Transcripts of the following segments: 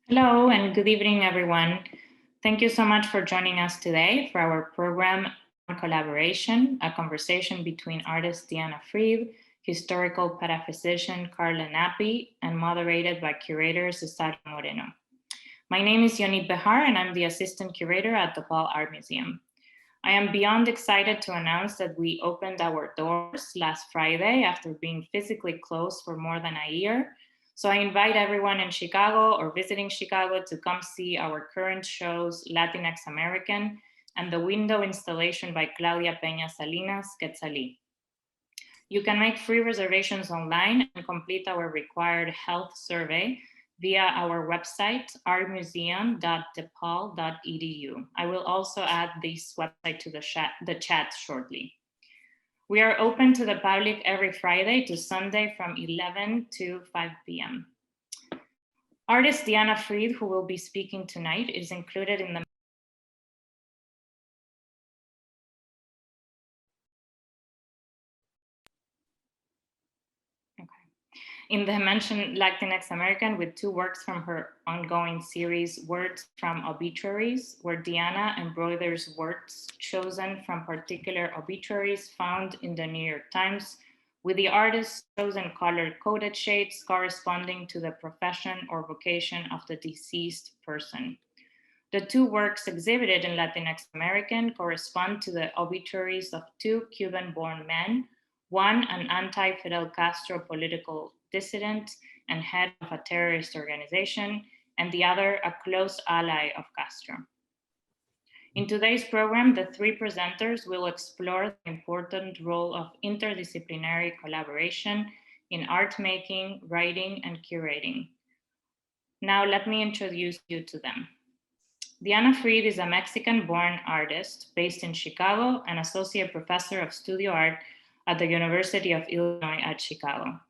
Hello and good evening, everyone. Thank you so much for joining us today for our program on collaboration, a conversation between artist Dianna Frid, historical pataphysician Carla Nappi, and moderated by curator Cesáreo Moreno. My name is Yonit Behar, and I'm the assistant curator at the Paul Art Museum. I am beyond excited to announce that we opened our doors last Friday after being physically closed for more than a year. So I invite everyone in Chicago or visiting Chicago to come see our current shows, LatinXAmerican, and the window installation by Claudia Peña Salinas, Quetzalí. You can make free reservations online and complete our required health survey via our website, artmuseum.depal.edu. I will also add this website to the chat shortly. We are open to the public every Friday to Sunday from 11 to 5 p.m. Artist Dianna Frid, who will be speaking tonight, is included in the mentioned LatinXAmerican with two works from her ongoing series, Words from Obituaries, where Dianna embroiders words chosen from particular obituaries found in the New York Times, with the artist's chosen color-coded shades corresponding to the profession or vocation of the deceased person. The two works exhibited in LatinXAmerican correspond to the obituaries of two Cuban-born men, one an anti-Fidel Castro political dissident and head of a terrorist organization, and the other a close ally of Castro. In today's program, the three presenters will explore the important role of interdisciplinary collaboration in art making, writing, and curating. Now, let me introduce you to them. Dianna Frid is a Mexican-born artist based in Chicago and associate professor of studio art at the University of Illinois at Chicago.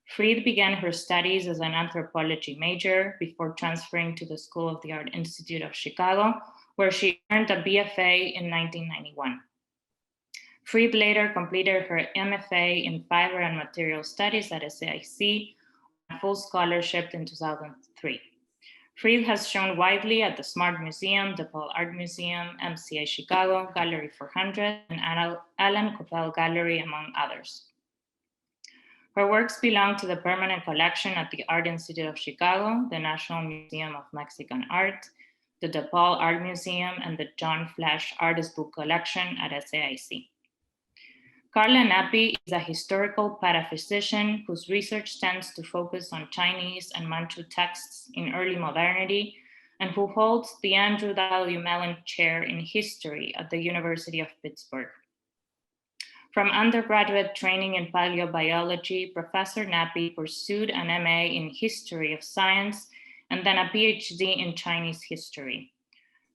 Frid began her studies as an anthropology major before transferring to the School of the Art Institute of Chicago, where she earned a BFA in 1991. Frid later completed her MFA in Fiber and Material Studies at SAIC on full scholarship in 2003. Frid has shown widely at the Smart Museum, the Paul Art Museum, MCA Chicago, Gallery 400, and Alan Coppell Gallery, among others. Her works belong to the permanent collection at the Art Institute of Chicago, the National Museum of Mexican Art, the DePaul Art Museum, and the John Flash Artist Book Collection at SAIC. Carla Nappi is a historical pataphysician whose research tends to focus on Chinese and Manchu texts in early modernity, and who holds the Andrew W. Mellon Chair in History at the University of Pittsburgh. From undergraduate training in paleobiology, Professor Nappi pursued an MA in History of Science and then a PhD in Chinese history.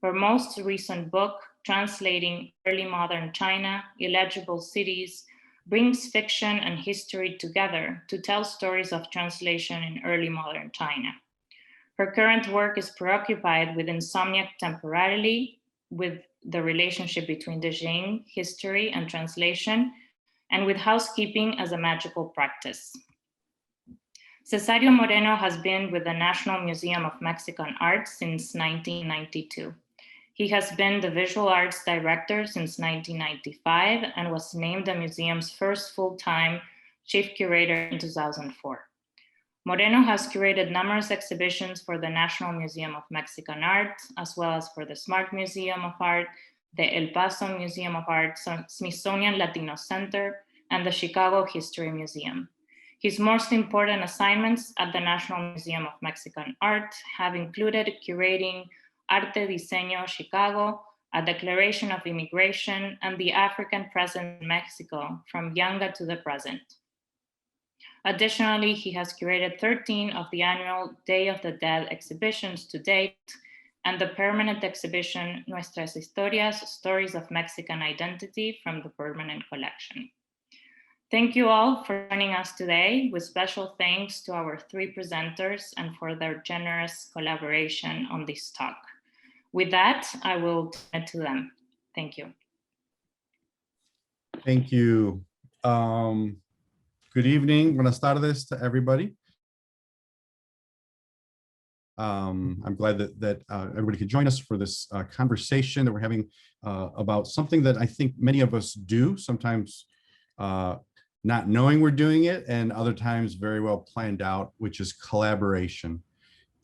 Her most recent book, Translating Early Modern China, Illegible Cities, brings fiction and history together to tell stories of translation in early modern China. Her current work is preoccupied with insomnia temporarily, with the relationship between the Jing, history, and translation, and with housekeeping as a magical practice. Cesáreo Moreno has been with the National Museum of Mexican Art since 1992. He has been the visual arts director since 1995 and was named the museum's first full-time chief curator in 2004. Moreno has curated numerous exhibitions for the National Museum of Mexican Art, as well as for the Smart Museum of Art, the El Paso Museum of Art, Smithsonian Latino Center, and the Chicago History Museum. His most important assignments at the National Museum of Mexican Art have included curating Arte Diseño Chicago, a declaration of immigration, and the African presence in Mexico from Yanga to the present. Additionally, he has curated 13 of the annual Day of the Dead exhibitions to date, and the permanent exhibition Nuestras Historias, Stories of Mexican Identity from the permanent collection. Thank you all for joining us today, with special thanks to our three presenters and for their generous collaboration on this talk. With that, I will turn it to them. Thank you. Thank you. Good evening, buenas tardes to everybody. I'm glad that everybody could join us for this conversation that we're having about something that I think many of us do, sometimes not knowing we're doing it, and other times very well planned out, which is collaboration.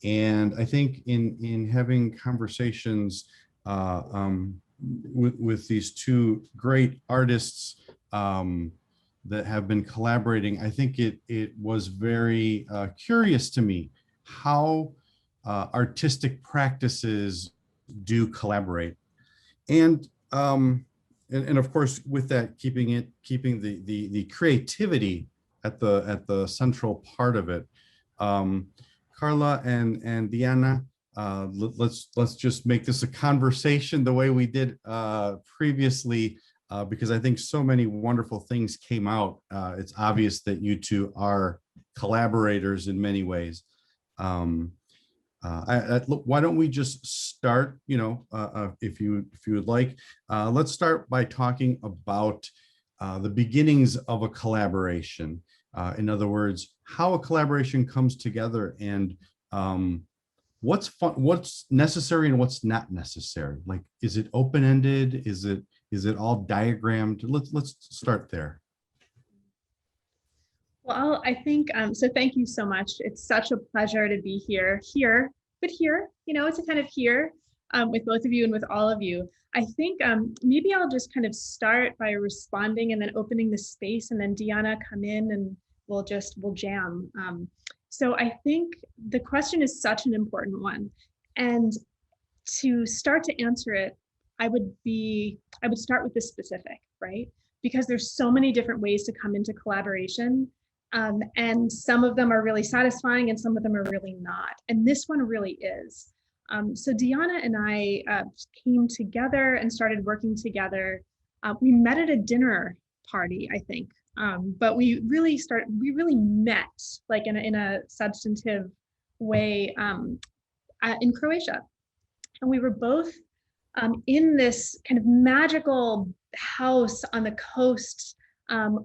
And I think in having conversations with these two great artists that have been collaborating, I think it was very curious to me how artistic practices do collaborate. And of course, with that, keeping the creativity at the central part of it. Carla and Dianna, let's just make this a conversation the way we did previously, because I think so many wonderful things came out. It's obvious that you two are collaborators in many ways. Why don't we just start, if you would like, let's start by talking about the beginnings of a collaboration. In other words, how a collaboration comes together, and what's necessary and what's not necessary. Like, is it open-ended? Is it all diagrammed? Let's start there. Well, I think, so thank you so much. It's such a pleasure to be here, it's a kind of here with both of you and with all of you. I think maybe I'll just kind of start by responding and then opening the space, and then Dianna come in and we'll jam. So I think the question is such an important one. And to start to answer it, I would start with the specific, right? Because there's so many different ways to come into collaboration. And some of them are really satisfying and some of them are really not. And this one really is. So Dianna and I came together and started working together. We met at a dinner party, I think. But we really met like in a substantive way in Croatia. And we were both in this kind of magical house on the coast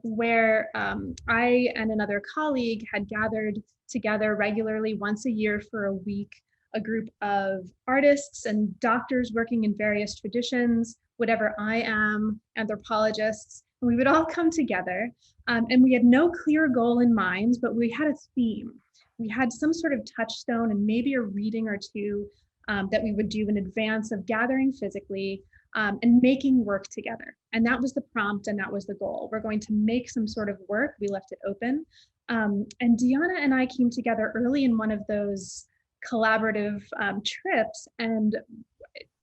where I and another colleague had gathered together regularly once a year for a week, a group of artists and doctors working in various traditions, whatever I am, anthropologists, and we would all come together. And we had no clear goal in mind, but we had a theme. We had some sort of touchstone and maybe a reading or two that we would do in advance of gathering physically and making work together. And that was the prompt and that was the goal. We're going to make some sort of work. We left it open. And Dianna and I came together early in one of those collaborative trips and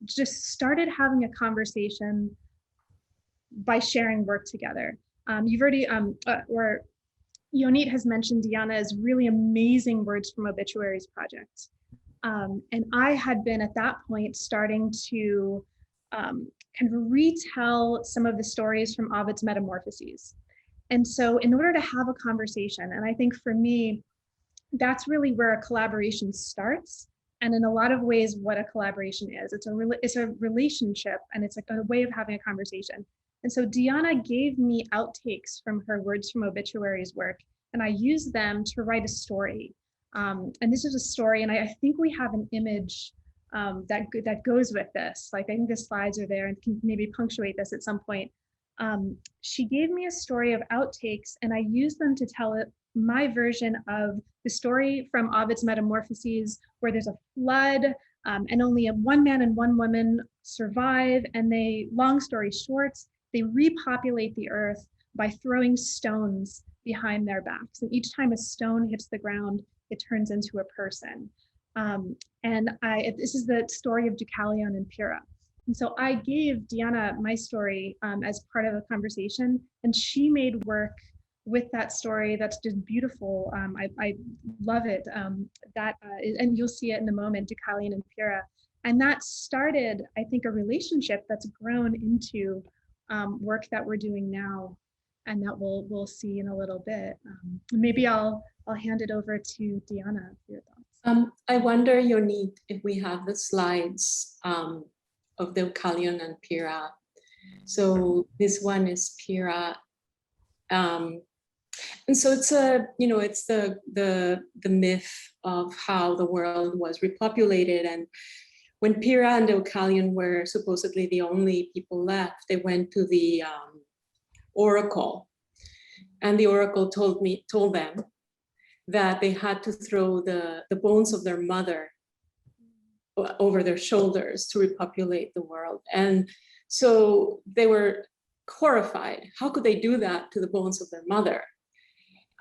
just started having a conversation by sharing work together. You've already, or Yonit has mentioned Dianna's really amazing Words from Obituaries project. And I had been at that point starting to kind of retell some of the stories from Ovid's Metamorphoses. And so in order to have a conversation, and I think for me, that's really where a collaboration starts. And in a lot of ways, what a collaboration is, it's a relationship, and it's like a way of having a conversation. And so Dianna gave me outtakes from her Words from Obituaries work, and I used them to write a story. And this is a story, and I think we have an image that goes with this. Like, I think the slides are there and can maybe punctuate this at some point. She gave me a story of outtakes, and I used them to tell it my version of the story from Ovid's Metamorphoses, where there's a flood and only one man and one woman survive. And they, long story short, they repopulate the earth by throwing stones behind their backs. And each time a stone hits the ground, it turns into a person. This is the story of Deucalion and Pyrrha. And so I gave Dianna my story as part of a conversation, and she made work with that story that's just beautiful. I love it. And you'll see it in a moment, Deucalion and Pyrrha. And that started, I think, a relationship that's grown into work that we're doing now, and that we'll see in a little bit. Maybe I'll hand it over to Dianna for your thoughts. I wonder, Yonit, if we have the slides of Deucalion and Pyrrha. So this one is Pyrrha. And so it's it's the myth of how the world was repopulated. And when Pyrrha and Deucalion were supposedly the only people left, they went to the oracle, and the oracle told them that they had to throw the bones of their mother over their shoulders to repopulate the world. And so they were horrified. How could they do that to the bones of their mother?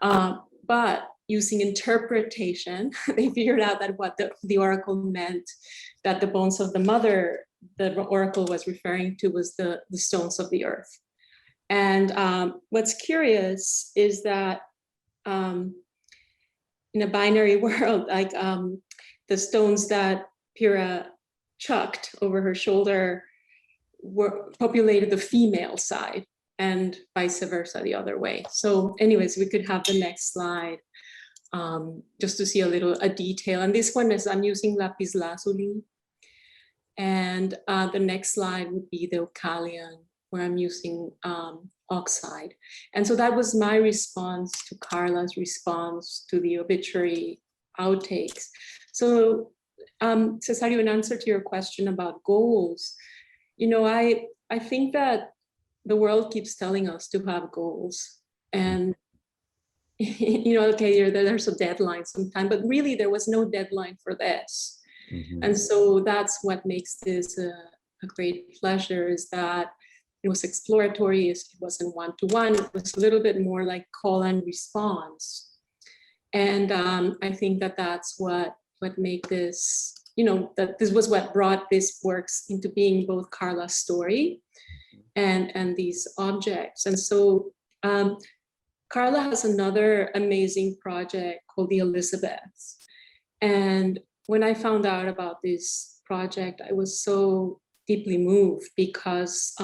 But using interpretation, they figured out that what the oracle meant, that the bones of the mother the oracle was referring to was the stones of the earth. And what's curious is that in a binary world, like the stones that Pyrrha chucked over her shoulder populated the female side, and vice versa the other way. So anyways, we could have the next slide just to see a detail. And this one is, I'm using lapis lazuli. And the next slide would be the Deucalion, where I'm using oxide. And so that was my response to Carla's response to the obituary outtakes. So Cesáreo, in answer to your question about goals, I think that the world keeps telling us to have goals, and okay, there's a deadline sometime, but really there was no deadline for this. Mm-hmm. And so that's what makes this a great pleasure, is that it was exploratory, it wasn't one-to-one, it was a little bit more like call and response. And I think that that's what made this, that this was what brought these works into being, both Carla's story and these objects. And so Carla has another amazing project called the Elizabeths. And when I found out about this project, I was so deeply moved, because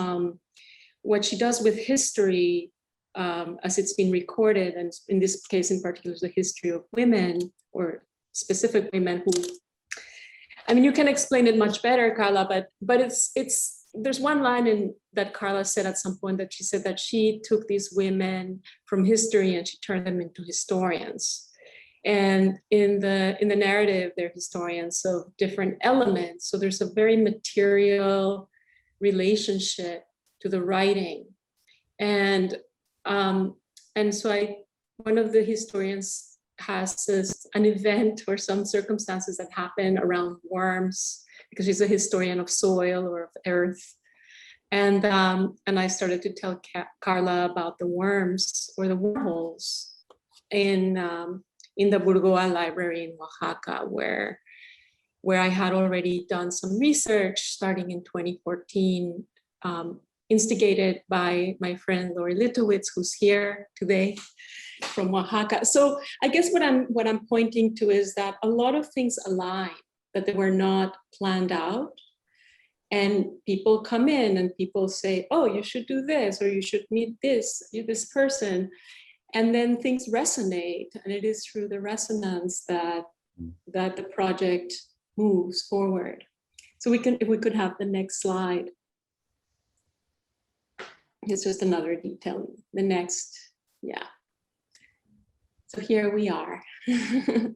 what she does with history, as it's been recorded, and in this case in particular, the history of women, or specific women who, you can explain it much better, Carla, but it's there's one line that Carla said at some point, that she said that she took these women from history and she turned them into historians. And in the narrative, they're historians of different elements. So there's a very material relationship to the writing. And so one of the historians has an event or some circumstances that happen around worms, because she's a historian of soil or of earth. And I started to tell Carla about the worms, or the wormholes, in the Burgoa library in Oaxaca, where I had already done some research starting in 2014, instigated by my friend Lori Litowitz, who's here today from Oaxaca. So I guess what I'm pointing to is that a lot of things align, that they were not planned out. And people come in and people say, oh, you should do this, or you should meet this person. And then things resonate, and it is through the resonance that the project moves forward. So if we could have the next slide. It's just another detail. The next, yeah. So here we are. This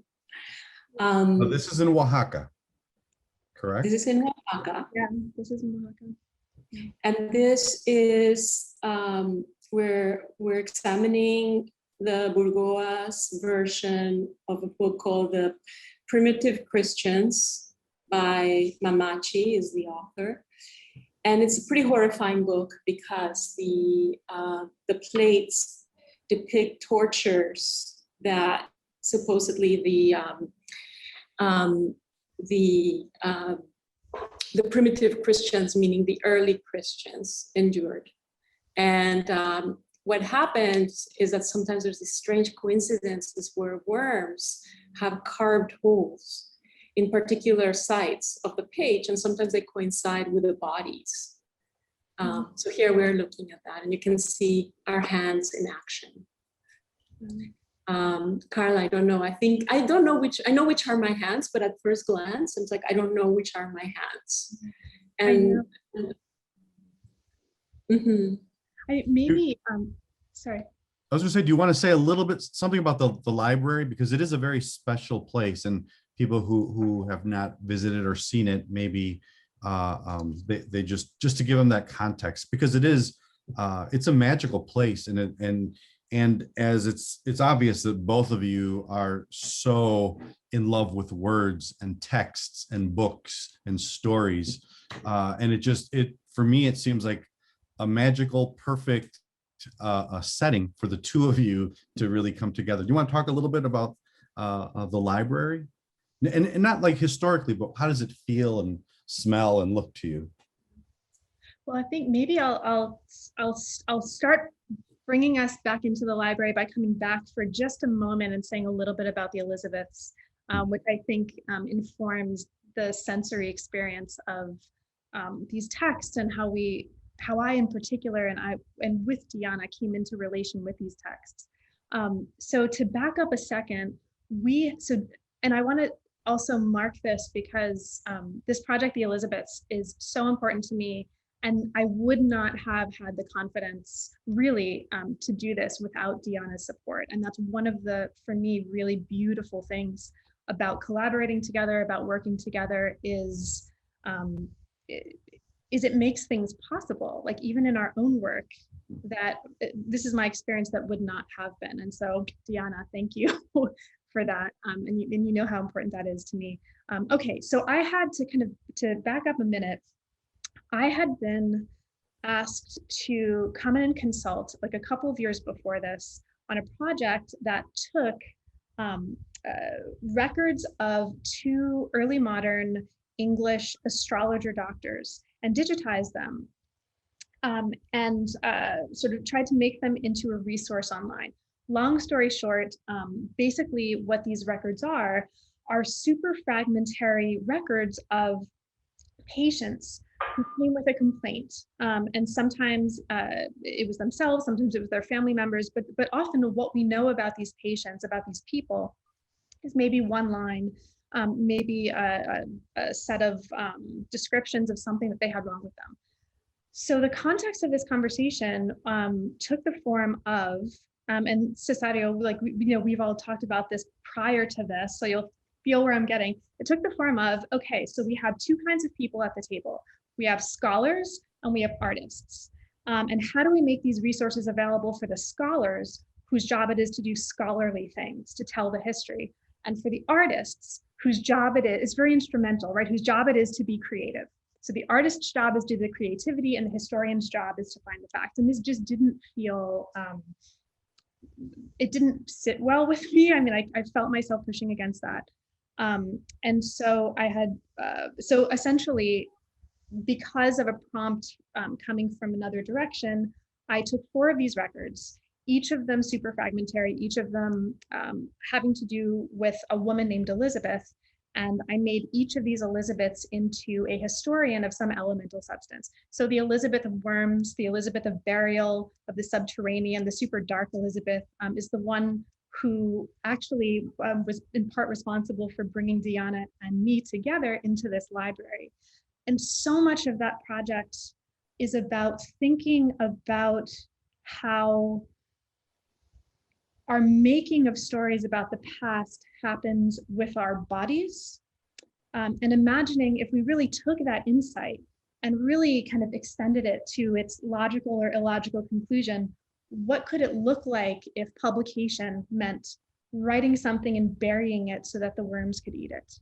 is in Oaxaca, correct? This is in Oaxaca. Yeah, this is in Oaxaca. And this is we're examining the Burgoa's version of a book called The Primitive Christians by Mamachi is the author. And it's a pretty horrifying book, because the plates depict tortures that supposedly the primitive Christians, meaning the early Christians, endured. And what happens is that sometimes there's these strange coincidences where worms have carved holes in particular sites of the page, and sometimes they coincide with the bodies. So here we're looking at that, and you can see our hands in action. Carla, I don't know. I know which are my hands, but at first glance, it's like, I don't know which are my hands. And maybe, sorry. was gonna say, do you want to say a little bit something about the library? Because it is a very special place, and people who have not visited or seen it, maybe they just to give them that context, because it's a magical place, and as it's obvious that both of you are so in love with words and texts and books and stories, and it for me it seems like a magical, perfect a setting for the two of you to really come together. Do you want to talk a little bit about the library, and not like historically, but how does it feel and smell and look to you? Well, I think maybe I'll start bringing us back into the library by coming back for just a moment and saying a little bit about the Elizabeths, which I think informs the sensory experience of these texts, and how I in particular, and with Dianna, came into relation with these texts. So to back up a second, and I want to also mark this because this project, the Elizabeths, is so important to me, and I would not have had the confidence really to do this without Dianna's support. And that's one of the, for me, really beautiful things about collaborating together, about working together, is it makes things possible, like even in our own work, that this is my experience that would not have been. And so Dianna, thank you for that. And you know how important that is to me. Okay, so I had to back up a minute. I had been asked to come in and consult, like a couple of years before this, on a project that took records of 2 early modern English astrologer doctors and digitized them, and sort of tried to make them into a resource online. Long story short, basically what these records are super fragmentary records of patients who came with a complaint, and sometimes it was themselves, sometimes it was their family members, but often what we know about these patients, about these people, is maybe one line, maybe a set of descriptions of something that they had wrong with them. So the context of this conversation took the form of, and Cesáreo, like we've all talked about this prior to this, so you'll feel where I'm getting. It took the form of, okay, so we have 2 kinds of people at the table. We have scholars and we have artists. And how do we make these resources available for the scholars, whose job it is to do scholarly things, to tell the history, and for the artists, whose job it is very instrumental, right? Whose job it is to be creative. So the artist's job is to do the creativity, and the historian's job is to find the facts. And this just didn't feel, it didn't sit well with me. I mean, I felt myself pushing against that. And so I had, so essentially, because of a prompt coming from another direction, I took 4 of these records, each of them super fragmentary, each of them having to do with a woman named Elizabeth. And I made each of these Elizabeths into a historian of some elemental substance. So the Elizabeth of worms, the Elizabeth of burial, of the subterranean, the super dark Elizabeth is the one who actually was in part responsible for bringing Dianna and me together into this library. And so much of that project is about thinking about how our making of stories about the past happens with our bodies, and imagining if we really took that insight and really kind of extended it to its logical or illogical conclusion, what could it look like if publication meant writing something and burying it so that the worms could eat it,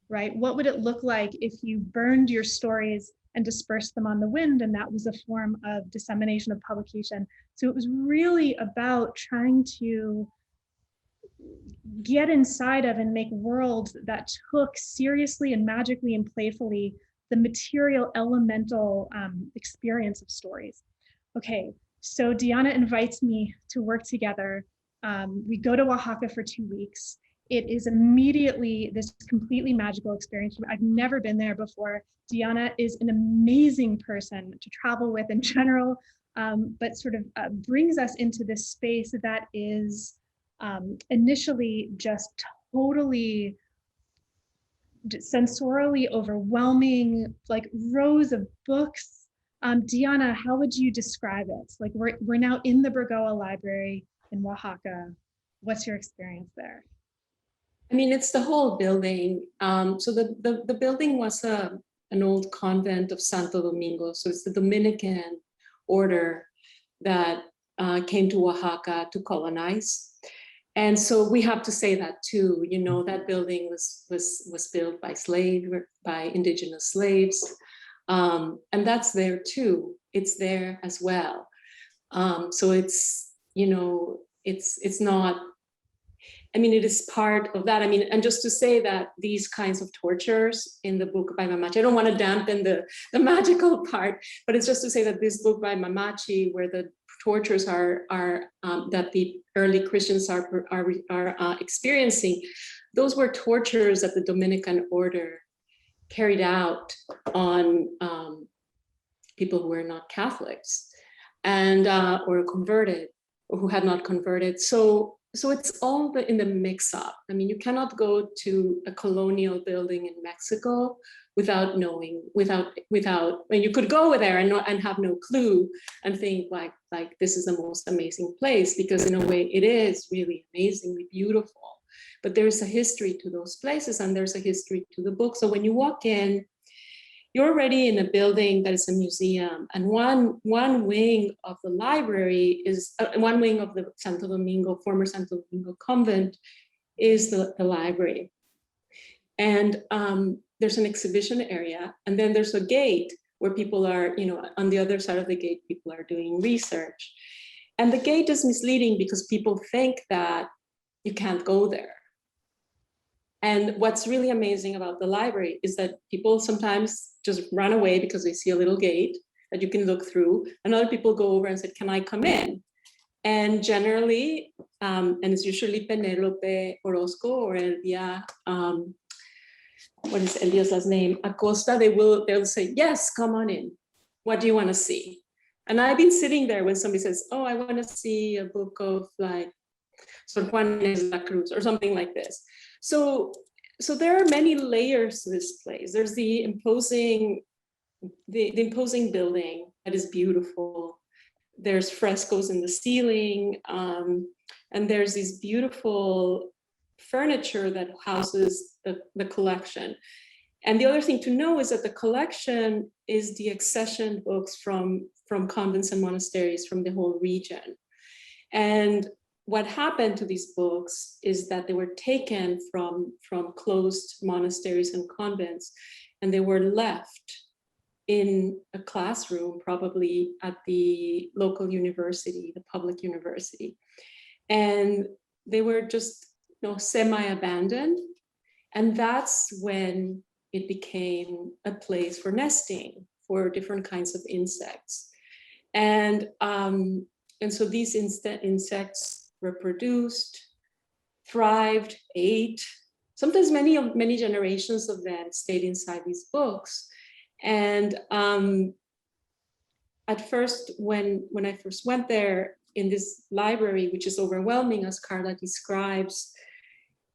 right? What would it look like if you burned your stories and dispersed them on the wind, and that was a form of dissemination of publication? So it was really about trying to get inside of and make worlds that took seriously and magically and playfully the material elemental experience of stories. Okay, so Dianna invites me to work together. We go to Oaxaca for 2 weeks. It is immediately this completely magical experience. I've never been there before. Dianna is an amazing person to travel with in general, but sort of brings us into this space that is initially just totally sensorially overwhelming, like rows of books. Dianna, how would you describe it? Like we're now in the Bergoa Library. in Oaxaca. What's your experience there? I mean, it's the whole building. So the building was an old convent of Santo Domingo. So it's the Dominican order that came to Oaxaca to colonize. And so we have to say that too. You know, that building was built by indigenous slaves. And that's there too. It's there as well. So it's, you know, it's not, I mean, it is part of that. I mean, and just to say that these kinds of tortures in the book by Mamachi, I don't want to dampen the magical part, but it's just to say that this book by Mamachi, where the tortures are that the early Christians are experiencing, those were tortures that the Dominican order carried out on people who were not Catholics and or converted, or who had not converted. So it's all in the mix-up. I mean, you cannot go to a colonial building in Mexico without knowing, without. I mean, you could go there and have no clue and think like this is the most amazing place, because in a way it is really amazingly beautiful. But there's a history to those places, and there's a history to the book. So when you walk in, you're already in a building that is a museum, and one wing of the library is one wing of the former Santo Domingo convent is the library. And there's an exhibition area, and then there's a gate where people are, you know, on the other side of the gate, people are doing research. And the gate is misleading because people think that you can't go there. And what's really amazing about the library is that people sometimes just run away because they see a little gate that you can look through, and other people go over and say, can I come in? And generally, and it's usually Penelope Orozco or Eldia, what is Eldia's last name? Acosta, they'll say, yes, come on in. What do you want to see? And I've been sitting there when somebody says, oh, I want to see a book of like Sor Juan Inés de la Cruz or something like this. So there are many layers to this place. There's the imposing building that is beautiful. There's frescoes in the ceiling, and there's this beautiful furniture that houses the collection. And the other thing to know is that the collection is the accession books from convents and monasteries from the whole region. And what happened to these books is that they were taken from closed monasteries and convents, and they were left in a classroom, probably at the local university, the public university. And they were just, you know, semi-abandoned. And that's when it became a place for nesting for different kinds of insects. And so these insects reproduced, thrived, ate. Sometimes many generations of them stayed inside these books. And at first, when I first went there in this library, which is overwhelming, as Carla describes,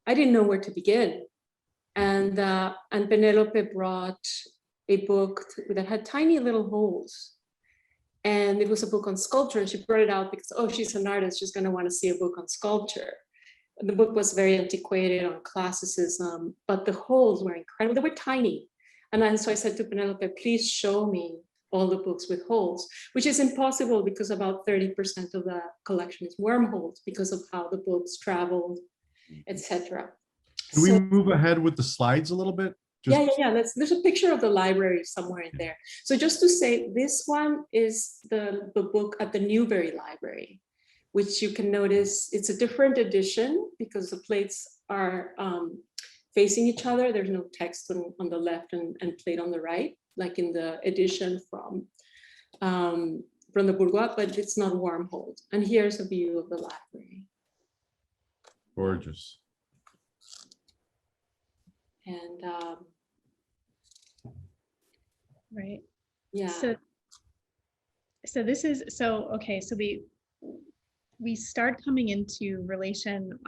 I didn't know where to begin. And Penelope brought a book that had tiny little holes. And it was a book on sculpture, and she brought it out because, oh, she's an artist, she's going to want to see a book on sculpture. And the book was very antiquated on classicism, but the holes were incredible. They were tiny. And then so I said to Penelope, please show me all the books with holes, which is impossible because about 30% of the collection is wormholes because of how the books traveled, etc. Can we move ahead with the slides a little bit? Yeah. There's a picture of the library somewhere in there. So just to say, this one is the book at the Newberry Library, which you can notice it's a different edition because the plates are facing each other. There's no text on the left and plate on the right, like in the edition from the Bourgeois, but it's not wormholed. And here's a view of the library. Gorgeous. And right. Yeah. So this is okay. So we start coming into relation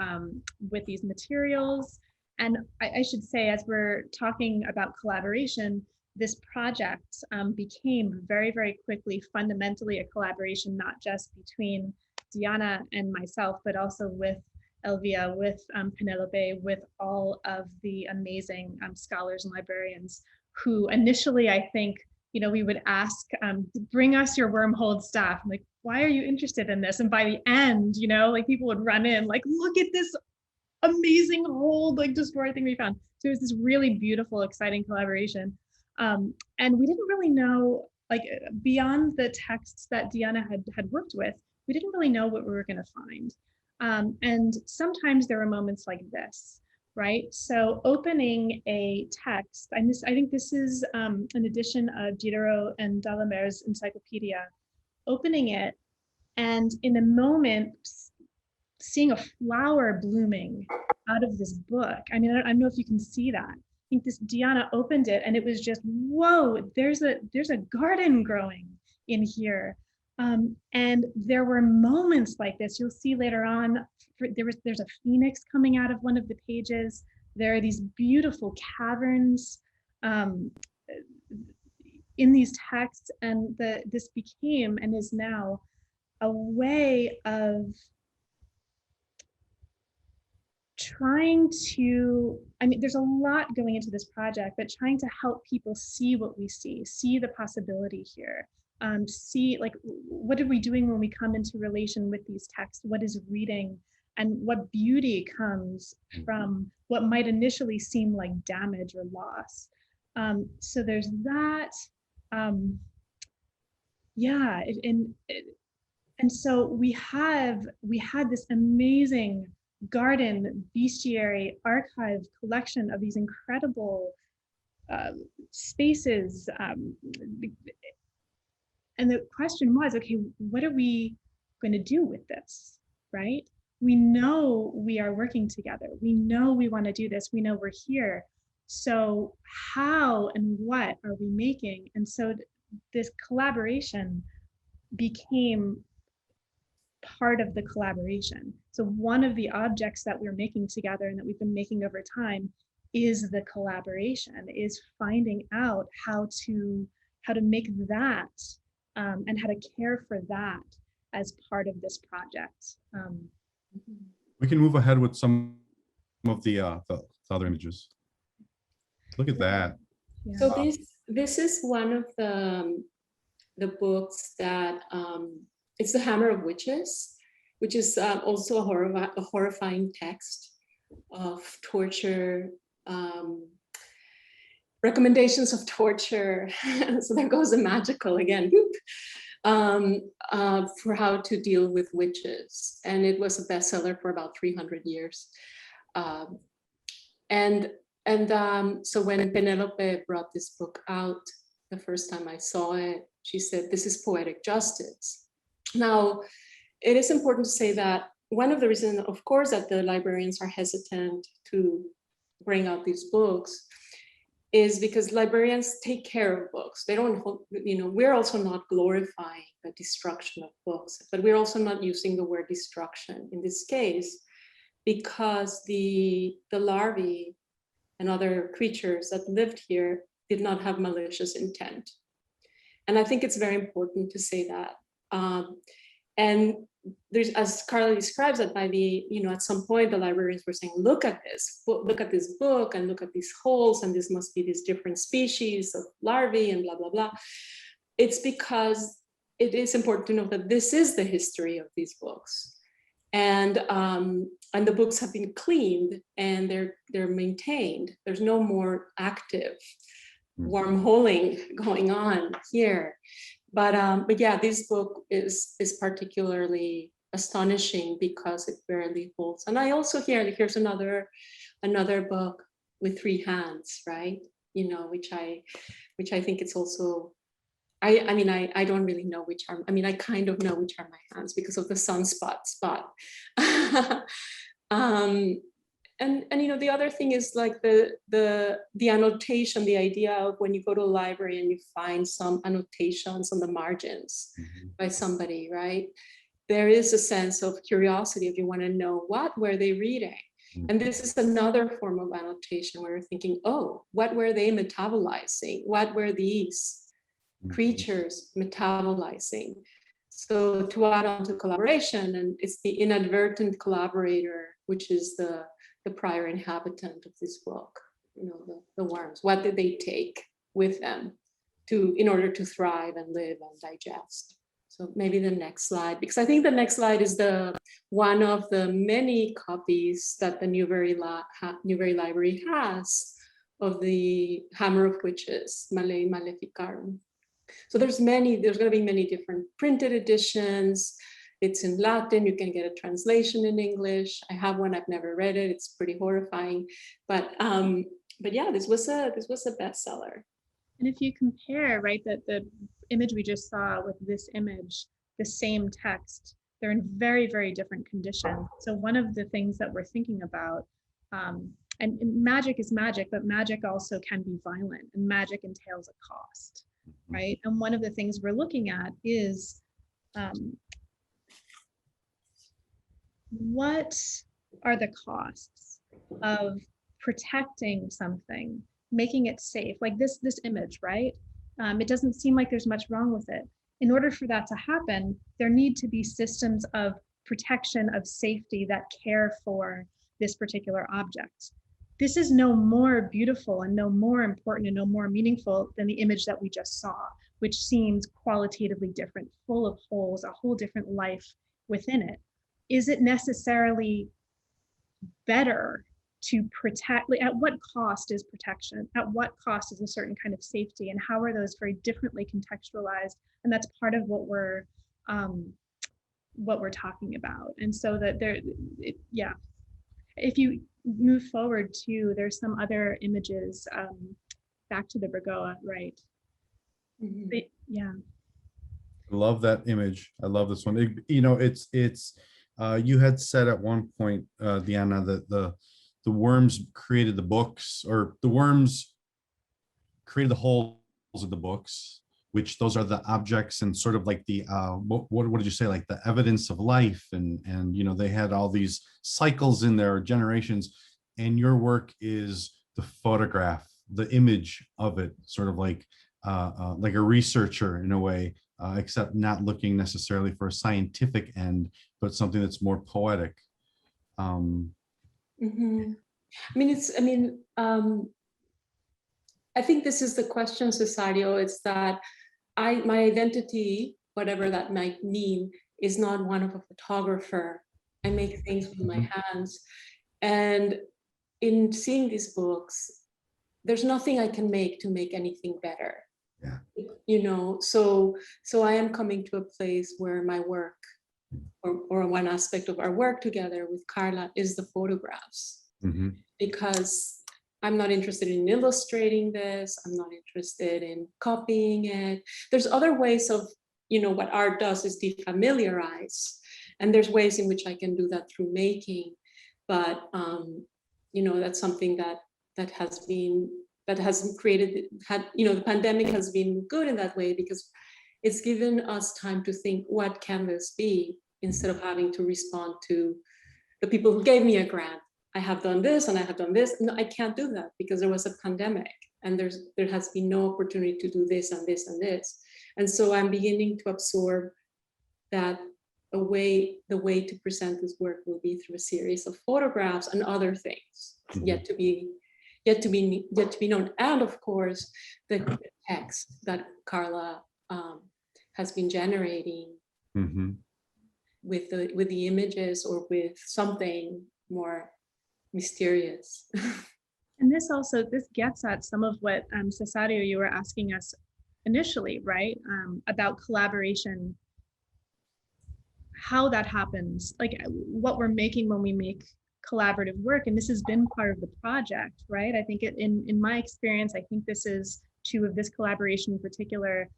with these materials, and I should say, as we're talking about collaboration, this project became very, very quickly fundamentally a collaboration, not just between Dianna and myself, but also with Elvia, with Penelope, with all of the amazing scholars and librarians who initially, I think, we would ask, bring us your wormhole stuff. I'm like, why are you interested in this? And by the end, like people would run in, like, look at this amazing old, like, destroyed thing we found. So it was this really beautiful, exciting collaboration. And we didn't really know, like, beyond the texts that Dianna had worked with, we didn't really know what we were going to find. And sometimes there were moments like this, right? So opening a text, I think this is an edition of Diderot and Dallamer's encyclopedia, opening it, and in a moment, seeing a flower blooming out of this book. I mean, I don't know if you can see that. I think this Dianna opened it and it was just, whoa, there's a garden growing in here. And there were moments like this. You'll see later on, there's a phoenix coming out of one of the pages. There are these beautiful caverns in these texts, and this became and is now a way of trying to, I mean, there's a lot going into this project, but trying to help people see what we see the possibility here. See, like, what are we doing when we come into relation with these texts? What is reading, and what beauty comes from what might initially seem like damage or loss? So there's that. Yeah, and so we had this amazing garden, bestiary, archive collection of these incredible spaces. And the question was, okay, what are we going to do with this, right? We know we are working together. We know we want to do this. We know we're here. So how and what are we making? And so this collaboration became part of the collaboration. So one of the objects that we're making together and that we've been making over time is the collaboration, is finding out how to make that and how to care for that as part of this project. We can move ahead with some of the other images. Look at that. Yeah. So this is one of the books that it's The Hammer of Witches, which is also a horrifying text of torture, recommendations of torture. So there goes the magical again, for how to deal with witches. And it was a bestseller for about 300 years. So when Penelope brought this book out, the first time I saw it, she said, "This is poetic justice." Now, it is important to say that one of the reasons, of course, that the librarians are hesitant to bring out these books is because librarians take care of books. They don't, we're also not glorifying the destruction of books, but we're also not using the word destruction in this case, because the larvae and other creatures that lived here did not have malicious intent. And I think it's very important to say that. And there's, as Carla describes it, by the, at some point the librarians were saying, look at this book and look at these holes, and this must be these different species of larvae and blah, blah, blah. It's because it is important to know that this is the history of these books. And the books have been cleaned and they're maintained. There's no more active wormholing going on here. But yeah, this book is particularly astonishing because it barely holds. And I also here's another book with 3 hands, right? Which I think it's also, I don't really know which are, I kind of know which are my hands because of the sunspot spot. And the other thing is like the annotation, the idea of when you go to a library and you find some annotations on the margins by somebody, right? There is a sense of curiosity if you want to know what were they reading. And this is another form of annotation where you're thinking, oh, what were they metabolizing? What were these creatures metabolizing? So to add on to collaboration, and it's the inadvertent collaborator, which is the prior inhabitant of this book, you know, the worms. What did they take with them in order to thrive and live and digest? So maybe the next slide, because I think the next slide is one of the many copies that the Newberry Library has of the Hammer of Witches, Malei Maleficarum. So there's going to be many different printed editions. It's in Latin. You can get a translation in English. I have one. I've never read it. It's pretty horrifying, but yeah, this was a bestseller. And if you compare, right, that the image we just saw with this image, the same text, they're in very, very different conditions. So one of the things that we're thinking about, and magic is magic, but magic also can be violent, and magic entails a cost, right? And one of the things we're looking at is what are the costs of protecting something, making it safe, like this image, right? It doesn't seem like there's much wrong with it. In order for that to happen, there need to be systems of protection, of safety that care for this particular object. This is no more beautiful and no more important and no more meaningful than the image that we just saw, which seems qualitatively different, full of holes, a whole different life within it. Is it necessarily better to protect? Like, at what cost is protection? At what cost is a certain kind of safety? And how are those very differently contextualized? And that's part of what we're talking about. And so that yeah. If you move forward to, there's some other images, back to the Bergoa, right? Mm-hmm. But, yeah. I love that image. I love this one. It's you had said at one point, Dianna, that the worms created the books, or the worms created the holes of the books, which those are the objects and sort of like the what did you say, like the evidence of life, and they had all these cycles in their generations, and your work is the photograph, the image of it, sort of like a researcher in a way, except not looking necessarily for a scientific end, but something that's more poetic. Mm-hmm. I think this is the question, Cesáreo. It's that my identity, whatever that might mean, is not one of a photographer. I make things with my hands. And in seeing these books, there's nothing I can make to make anything better. Yeah. So I am coming to a place where my work, or one aspect of our work together with Carla, is the photographs. Mm-hmm. Because I'm not interested in illustrating this. I'm not interested in copying it. There's other ways of, what art does is defamiliarize. And there's ways in which I can do that through making. But, that's something that has created, the pandemic has been good in that way, because it's given us time to think, what can this be? Instead of having to respond to the people who gave me a grant. I have done this and I have done this. No, I can't do that because there was a pandemic and there has been no opportunity to do this and this and this. And so I'm beginning to absorb that the way to present this work will be through a series of photographs and other things yet to be known. And of course, the text that Carla has been generating with the images, or with something more mysterious. And this gets at some of what Cesáreo, you were asking us initially, right? About collaboration, how that happens, like what we're making when we make collaborative work. And this has been part of the project, right? I think in my experience, I think this is true of this collaboration in particular,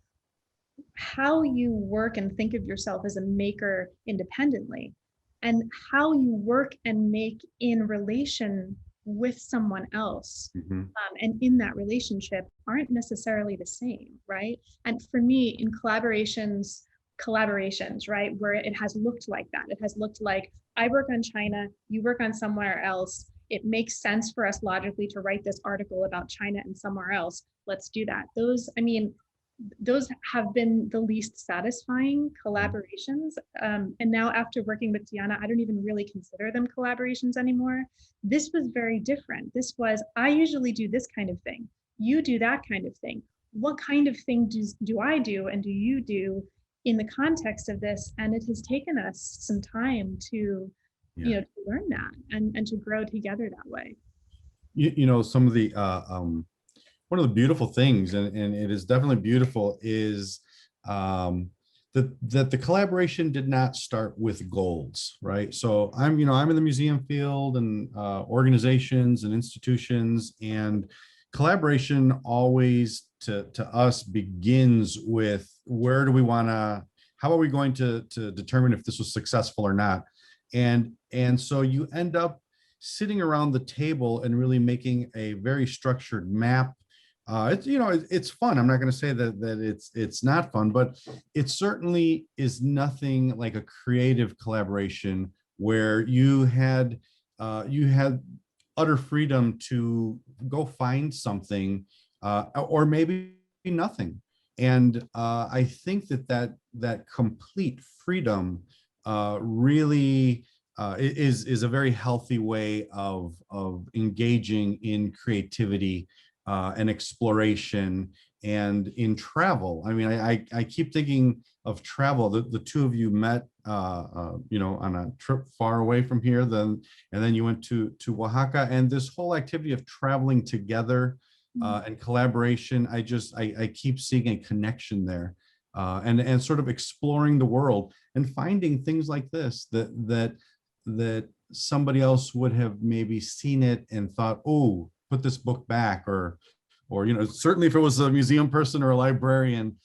how you work and think of yourself as a maker independently, and how you work and make in relation with someone else, and in that relationship aren't necessarily the same, right? And for me, in collaborations, right, where it has looked like that, it has looked like I work on China, you work on somewhere else. It makes sense for us logically to write this article about China and somewhere else. Let's do that. those have been the least satisfying collaborations. And now after working with Dianna, I don't even really consider them collaborations anymore. This was very different. This was, I usually do this kind of thing. You do that kind of thing. What kind of thing do I do and do you do in the context of this? And it has taken us some time to, to learn that and to grow together that way. Some of the, one of the beautiful things, and it is definitely beautiful, is that the collaboration did not start with goals, right? So I'm in the museum field and organizations and institutions, and collaboration always to us begins with where do we want to, how are we going to determine if this was successful or not? And so you end up sitting around the table and really making a very structured map. It's fun. I'm not going to say that it's not fun, but it certainly is nothing like a creative collaboration where you had utter freedom to go find something or maybe nothing. And I think that complete freedom really is a very healthy way of engaging in creativity and exploration and in travel. I mean, I keep thinking of travel. The two of you met, on a trip far away from here, and then you went to Oaxaca, and this whole activity of traveling together and collaboration. I keep seeing a connection there, and sort of exploring the world and finding things like this that somebody else would have maybe seen it and thought, oh, put this book back, or certainly if it was a museum person or a librarian,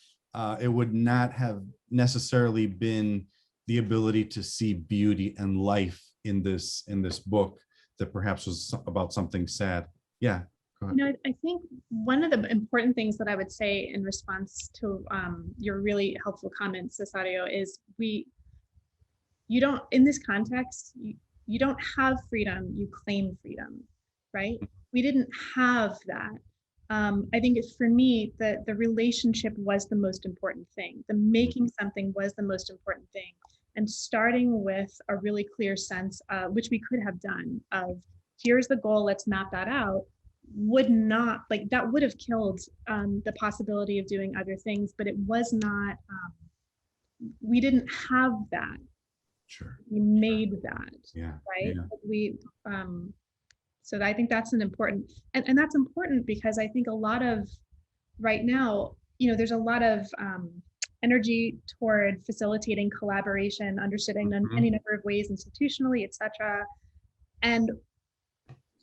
it would not have necessarily been the ability to see beauty and life in this book that perhaps was about something sad. Yeah. I think one of the important things that I would say in response to your really helpful comments, Cesáreo, is you don't, in this context, you don't have freedom, you claim freedom, right? We didn't have that. I think for me, the relationship was the most important thing. The making something was the most important thing. And starting with a really clear sense, which we could have done, of here's the goal, let's map that out, would have killed the possibility of doing other things, but it was not, we didn't have that. Sure. We made that. Yeah. Right. Yeah. So I think that's an important, and that's important because I think a lot of right now, there's a lot of energy toward facilitating collaboration, understanding in any number of ways, institutionally, etc. And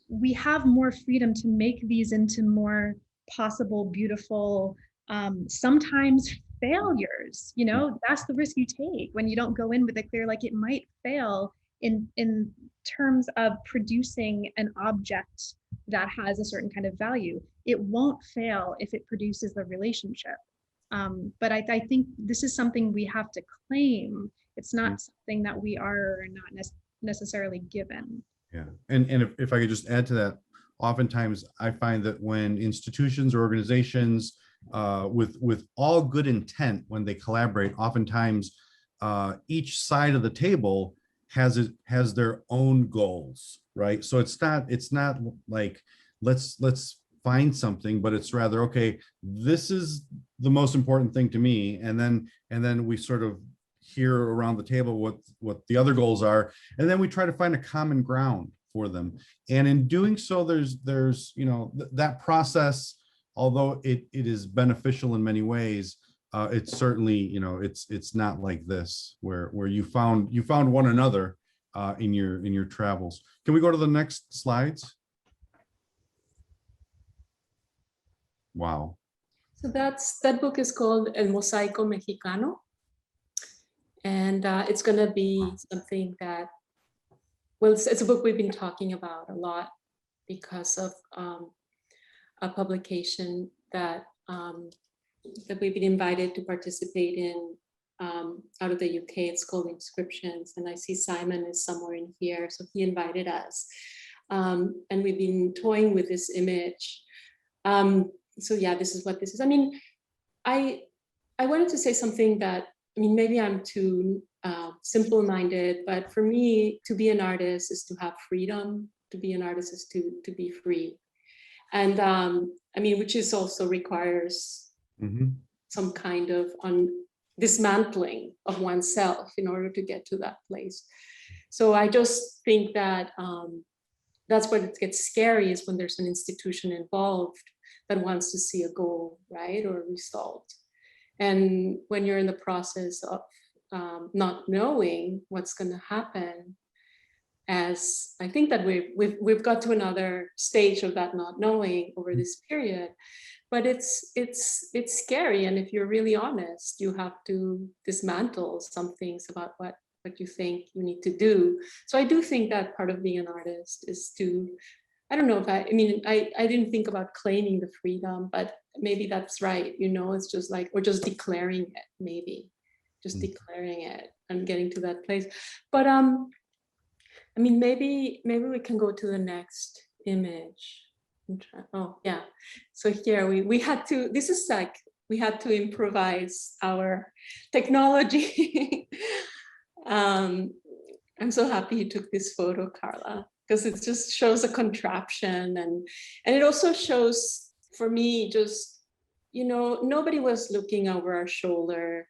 we have more freedom to make these into more possible, beautiful, sometimes failures. That's the risk you take when you don't go in with a clear, like it might fail in terms of producing an object that has a certain kind of value. It won't fail if it produces the relationship. But I think this is something we have to claim. It's not something that we are not necessarily given. Yeah, and if I could just add to that, oftentimes I find that when institutions or organizations with all good intent, when they collaborate, oftentimes each side of the table has their own goals, right? So it's not like let's find something, but it's rather, okay, this is the most important thing to me, and then we sort of hear around the table what the other goals are, and then we try to find a common ground for them. And in doing so, there's that process, although it is beneficial in many ways, it's certainly, it's not like this where you found one another in your travels. Can we go to the next slides? Wow. So that book is called El Mosaico Mexicano. And it's going to be something that, well, it's a book we've been talking about a lot because of a publication that we've been invited to participate in out of the UK. It's called Inscriptions, and I see Simon is somewhere in here, so he invited us. And we've been toying with this image. So yeah, this is what this is. I mean, I wanted to say something that, I mean, maybe I'm too simple-minded, but for me, to be an artist is to have freedom. To be an artist is to be free. And I mean, which is also requires some kind of dismantling of oneself in order to get to that place. So I just think that that's what it gets scary, is when there's an institution involved that wants to see a goal, right, or a result. And when you're in the process of not knowing what's going to happen, as I think that we've got to another stage of that not knowing over this period, but it's scary. And if you're really honest, you have to dismantle some things about what you think you need to do. So I do think that part of being an artist is to, I don't know if I mean, I didn't think about claiming the freedom, but maybe that's right. You know, it's just like, or just declaring it, maybe just declaring it and getting to that place. But I mean, maybe we can go to the next image. Oh yeah. So here we had to, this is like, we had to improvise our technology. I'm so happy you took this photo, Carla, because it just shows a contraption, and it also shows, for me, just, you know, nobody was looking over our shoulder.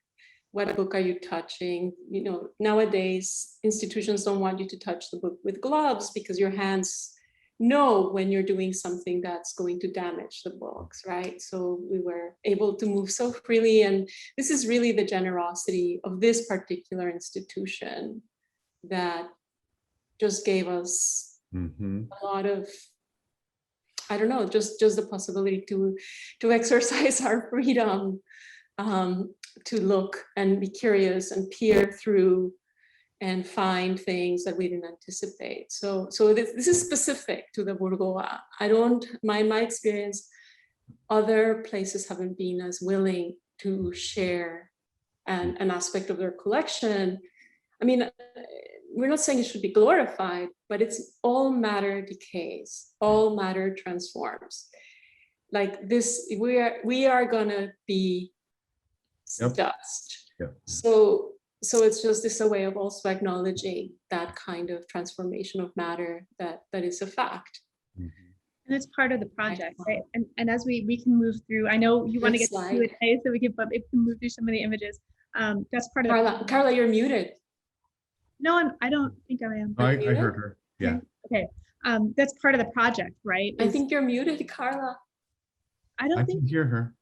What book are you touching? You know, nowadays institutions don't want you to touch the book with gloves because your hands know when you're doing something that's going to damage the books, right? So we were able to move so freely, and this is really the generosity of this particular institution that just gave us a lot of, I don't know, just the possibility to exercise our freedom, to look and be curious and peer through and find things that we didn't anticipate. So this is specific to the Burgoa. My experience, other places haven't been as willing to share an aspect of their collection. I mean, we're not saying it should be glorified, but it's all matter decays, all matter transforms. Like this, we are gonna be dust. Yep. So it's just this a way of also acknowledging that kind of transformation of matter that is a fact. And it's part of the project, right? And as we can move through, I know you want to get to Q&A, so we can move through some of the images. That's part of Carla, you're muted. No, I don't think I am. I heard her. Yeah. Okay. That's part of the project, right? I think you're muted, Carla. I can hear her.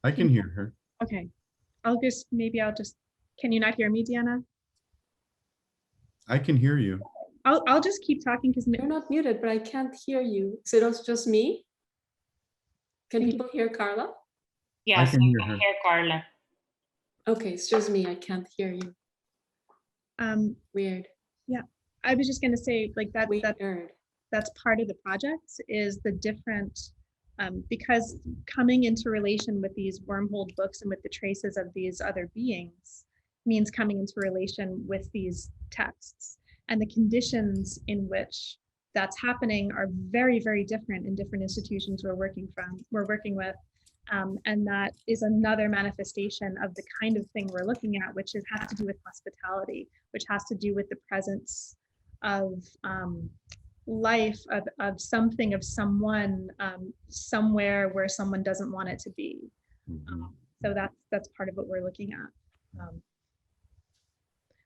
I can hear her. Okay. I'll just, can you not hear me, Dianna? I can hear you. I'll just keep talking because you're not muted, but I can't hear you. Is it also just me? Can people hear Carla? Yes, I can hear Carla. Okay, it's just me. I can't hear you. Weird. Yeah, I was just going to say, like, that's part of the project, is the different, because coming into relation with these wormhole books and with the traces of these other beings means coming into relation with these texts, and the conditions in which that's happening are very, very different in different institutions we're working with. And that is another manifestation of the kind of thing we're looking at, which has to do with hospitality, which has to do with the presence of life, of something, of someone, somewhere where someone doesn't want it to be. So that's part of what we're looking at.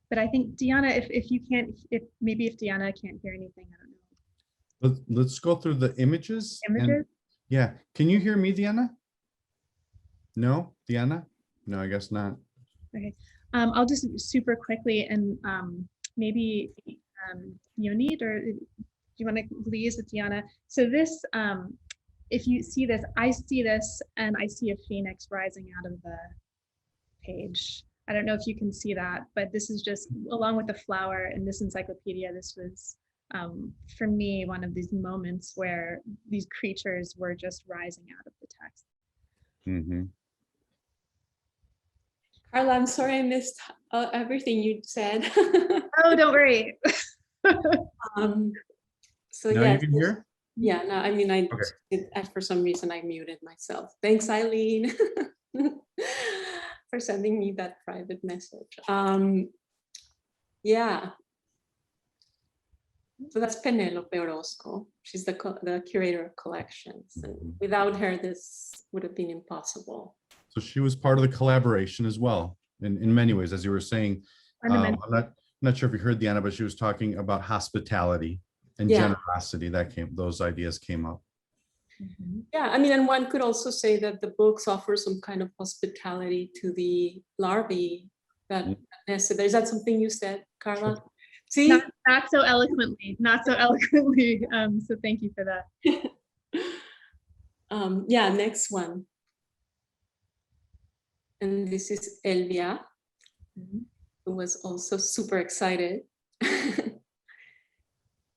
But I think, Dianna, if Dianna can't hear anything, I don't know. Let's go through the images. Yeah. Can you hear me, Dianna? No, Dianna? No, I guess not. Okay. I'll just super quickly, and maybe Yonit, or do you want to lead with Dianna? So this, if you see this, I see this, and I see a phoenix rising out of the page. I don't know if you can see that, but this is just, along with the flower in this encyclopedia, this was, for me, one of these moments where these creatures were just rising out of the text. Carla, I'm sorry I missed everything you said. Oh, don't worry. So now you can hear? Yeah, no, I mean, for some reason I muted myself. Thanks, Eileen, for sending me that private message. Yeah. So that's Penelope Orozco. She's the curator of collections. And without her, this would have been impossible. So she was part of the collaboration as well, in many ways, as you were saying. I'm not sure if you heard Dianna, but she was talking about hospitality and generosity. Those ideas came up. Yeah, I mean, and one could also say that the books offer some kind of hospitality to the larvae. Is that something you said, Carla? Sure. See, not so eloquently, so thank you for that. Yeah, next one. And this is Elvia, who was also super excited.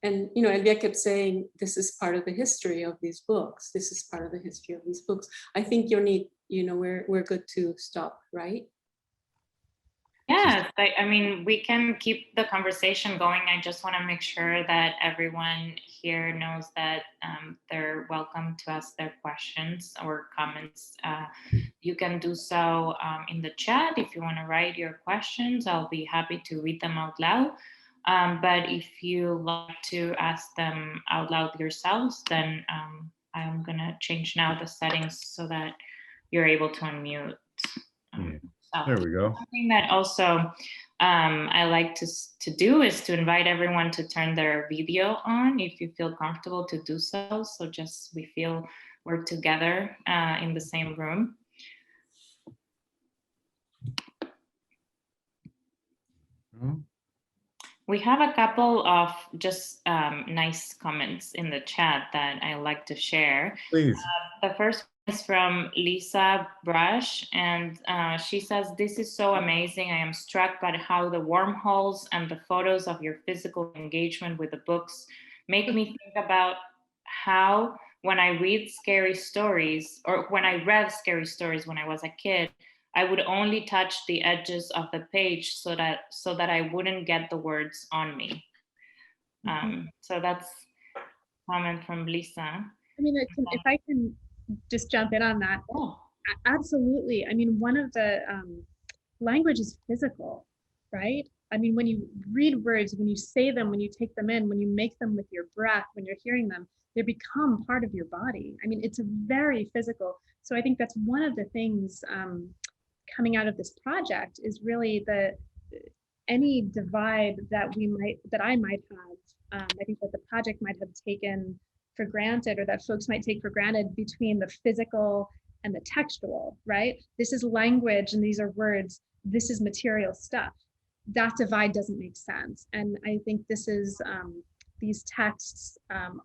And, you know, Elvia kept saying, this is part of the history of these books. This is part of the history of these books. I think we're good to stop, right? Yes, I mean, we can keep the conversation going. I just want to make sure that everyone here knows that they're welcome to ask their questions or comments. You can do so in the chat. If you want to write your questions, I'll be happy to read them out loud. But if you like to ask them out loud yourselves, then I'm going to change now the settings so that you're able to unmute. There we go. Something that also I like to do is to invite everyone to turn their video on if you feel comfortable to do so. So just we feel we're together in the same room. We have a couple of just nice comments in the chat that I like to share. Please. The first is from Lisa Brush, and she says, "This is so amazing. I am struck by how the wormholes and the photos of your physical engagement with the books make me think about how when I read scary stories, or when I read scary stories when I was a kid, I would only touch the edges of the page so that I wouldn't get the words on me." So that's a comment from Lisa. I mean, if I can just jump in on that. Oh. Absolutely. I mean, one of the language is physical, right? I mean, when you read words, when you say them, when you take them in, when you make them with your breath, when you're hearing them, they become part of your body. I mean, it's very physical. So I think that's one of the things coming out of this project is really any divide that I might have. I think that the project might have taken for granted, or that folks might take for granted, between the physical and the textual, right? This is language and these are words. This is material stuff. That divide doesn't make sense. And I think this is, these texts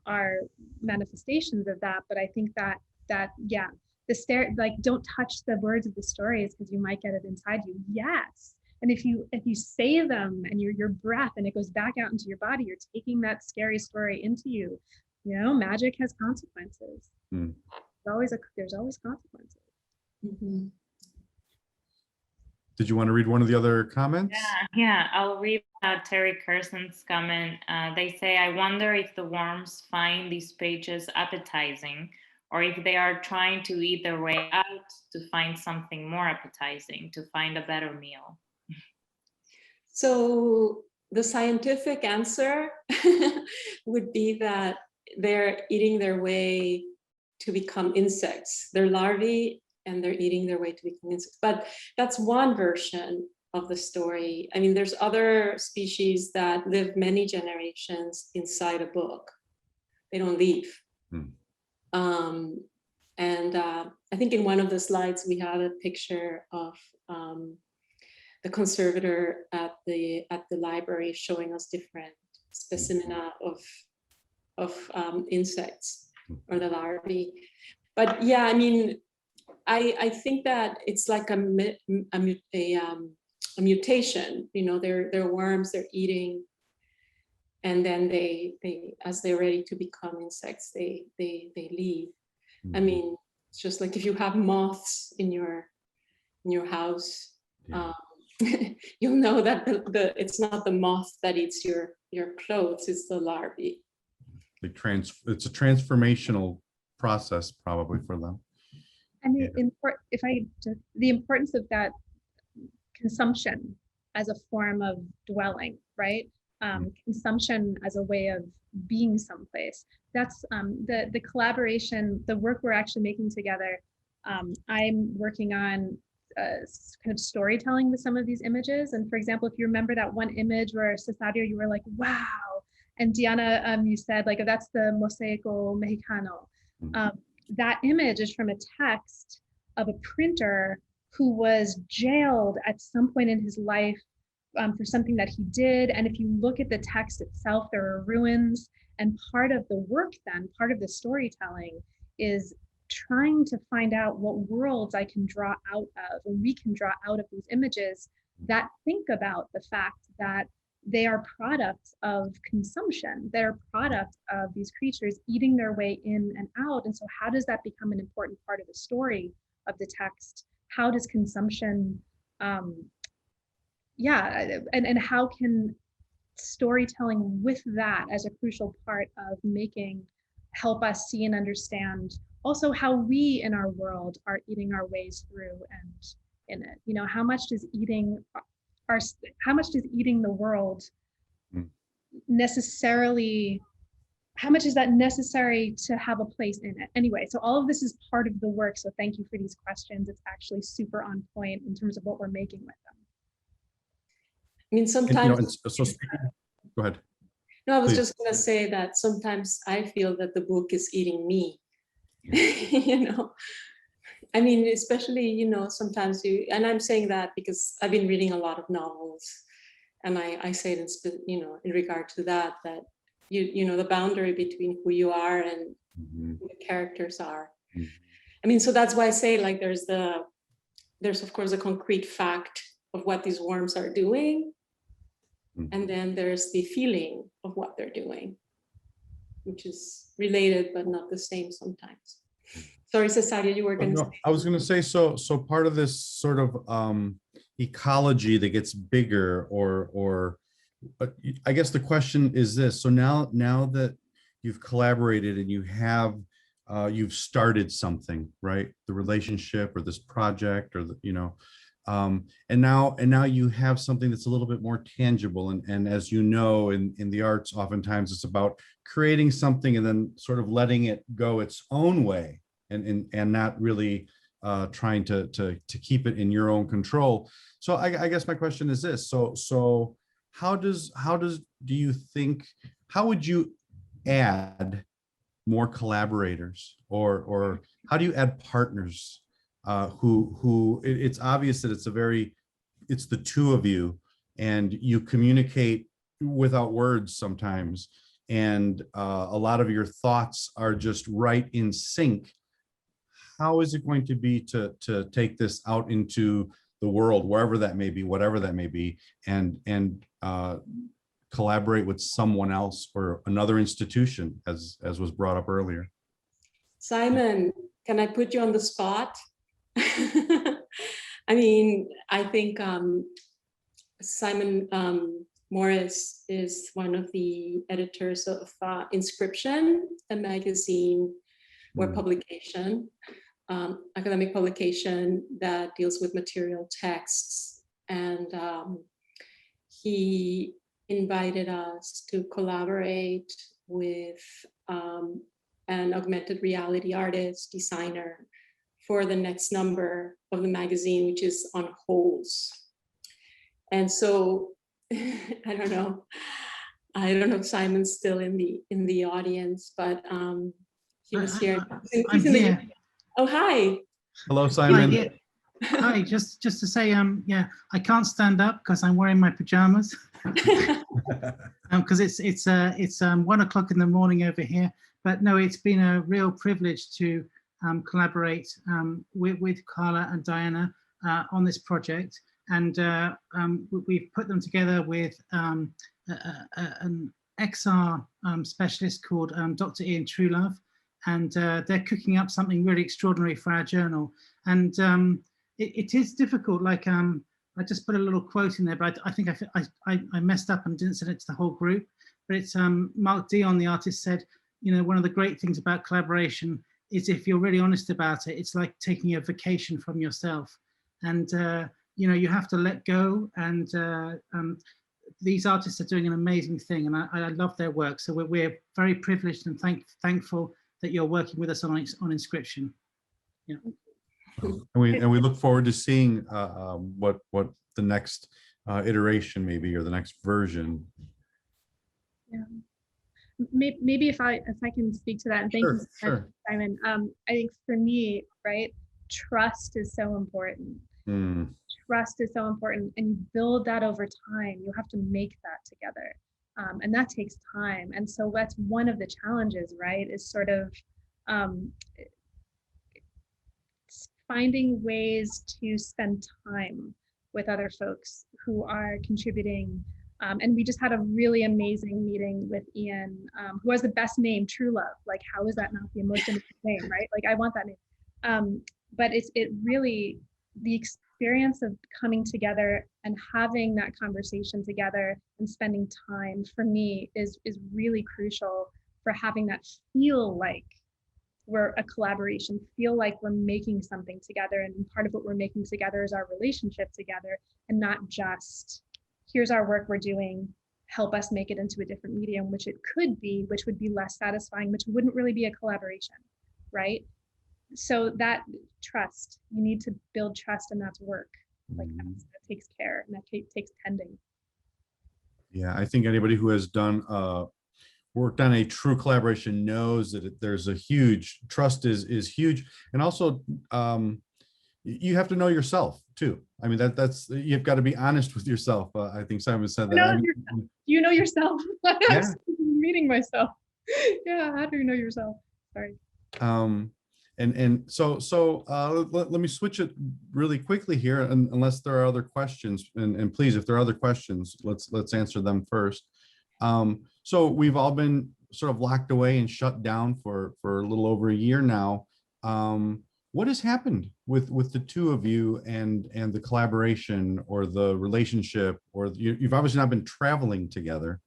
are manifestations of that, but I think that yeah, don't touch the words of the stories because you might get it inside you. Yes. And if you say them and your breath and it goes back out into your body, you're taking that scary story into you. You know, magic has consequences. There's always consequences. Did you want to read one of the other comments? Yeah. I'll read Terry Kerson's comment. They say, "I wonder if the worms find these pages appetizing, or if they are trying to eat their way out to find something more appetizing, to find a better meal." So the scientific answer would be that they're eating their way to become insects. They're larvae and they're eating their way to become insects. But that's one version of the story. I mean, there's other species that live many generations inside a book. They don't leave. And I think in one of the slides, we had a picture of the conservator at the library showing us different specimena of insects or the larvae. But yeah, I mean, I think that it's like a mutation. You know, they're worms, they're eating, and then they as they're ready to become insects, they leave. I mean, it's just like if you have moths in your house, you'll know that it's not the moth that eats your clothes, it's the larvae. it's a transformational process probably for them. And Yeah. the importance of that consumption as a form of dwelling, right? Consumption as a way of being someplace. That's the collaboration, the work we're actually making together. I'm working on kind of storytelling with some of these images. And for example, if you remember that one image where Cesáreo, you were like, wow. And Dianna, you said like, that's the Mosaico Mexicano. That image is from a text of a printer who was jailed at some point in his life for something that he did. And if you look at the text itself, there are ruins. And part of the work then, part of the storytelling is trying to find out what worlds I can draw out of, and we can draw out of these images that think about the fact that they are products of consumption. They're products of these creatures eating their way in and out. And so how does that become an important part of the story of the text? How does consumption, and how can storytelling with that as a crucial part of making, help us see and understand also how we in our world are eating our ways through and in it. You know, how much does eating the world necessarily, how much is that necessary to have a place in it? Anyway, so all of this is part of the work. So thank you for these questions. It's actually super on point in terms of what we're making with them. I mean, sometimes. Go ahead. No, I was Please. just going to say that sometimes I feel that the book is eating me. You know, I mean, especially, you know, sometimes and I'm saying that because I've been reading a lot of novels, and I say it in regard to that you know, the boundary between who you are and who the characters are. I mean, so that's why I say, like, there's of course a concrete fact of what these worms are doing, and then there's the feeling of what they're doing, which is related but not the same sometimes. Sorry, Cesáreo, you were going to say. I was going to say, so part of this sort of ecology that gets bigger, or I guess the question is this: so now that you've collaborated and you've started something, right? The relationship or this project, or and now you have something that's a little bit more tangible. And as you know, in the arts, oftentimes it's about creating something and then sort of letting it go its own way, and not really trying to keep it in your own control. So I guess my question is this: so how would you add more collaborators, or how do you add partners who it's obvious that it's the two of you, and you communicate without words sometimes, and a lot of your thoughts are just right in sync. How is it going to be to take this out into the world, wherever that may be, whatever that may be, and collaborate with someone else or another institution, as was brought up earlier? Simon, can I put you on the spot? I mean, I think Simon Morris is one of the editors of Inscription, a magazine or publication, academic publication that deals with material texts. And he invited us to collaborate with an augmented reality artist, designer, for the next number of the magazine, which is on holes. And so I don't know if Simon's still in the audience, but he was here. I'm here. Oh, hi. Hello, Simon. Hi, just to say, yeah, I can't stand up because I'm wearing my pajamas. Because it's 1 o'clock in the morning over here. But no, it's been a real privilege to collaborate with Carla and Dianna on this project, and we've put them together with an XR specialist called Dr. Ian Truelove, and they're cooking up something really extraordinary for our journal. And it is difficult. Like I just put a little quote in there, but I think I messed up and didn't send it to the whole group. But it's Mark Dion, the artist, said, one of the great things about collaboration is if you're really honest about it, it's like taking a vacation from yourself. And, you have to let go. And these artists are doing an amazing thing. And I love their work. So we're very privileged and thankful that you're working with us on Inscription. Yeah. And we look forward to seeing what the next iteration maybe, or the next version. Yeah. Maybe if I can speak to that, and thank you so much, Simon. I think for me, right, trust is so important. Trust is so important, and you build that over time. You have to make that together, and that takes time. And so that's one of the challenges, right? Is sort of finding ways to spend time with other folks who are contributing. And we just had a really amazing meeting with Ian, who has the best name, True Love. Like, how is that not the most important name, right? Like, I want that name. But it really, the experience of coming together and having that conversation together and spending time, for me, is really crucial for having that feel like we're a collaboration, feel like we're making something together. And part of what we're making together is our relationship together, and not just, here's our work we're doing, help us make it into a different medium, which it could be, which would be less satisfying, which wouldn't really be a collaboration, right? So that trust, you need to build trust, and that's work. Like that takes care, and that takes tending. Yeah, I think anybody who has done worked on a true collaboration knows that there's a huge trust is huge, and also you have to know yourself too. I mean, that's you've got to be honest with yourself. I think Simon said that. You know yourself. Yeah. I'm reading myself. Yeah, how do you know yourself? Sorry. And so let me switch it really quickly here, unless there are other questions. And please, if there are other questions, let's answer them first. So we've all been sort of locked away and shut down for a little over a year now. What has happened with the two of you and the collaboration or the relationship, or you've obviously not been traveling together.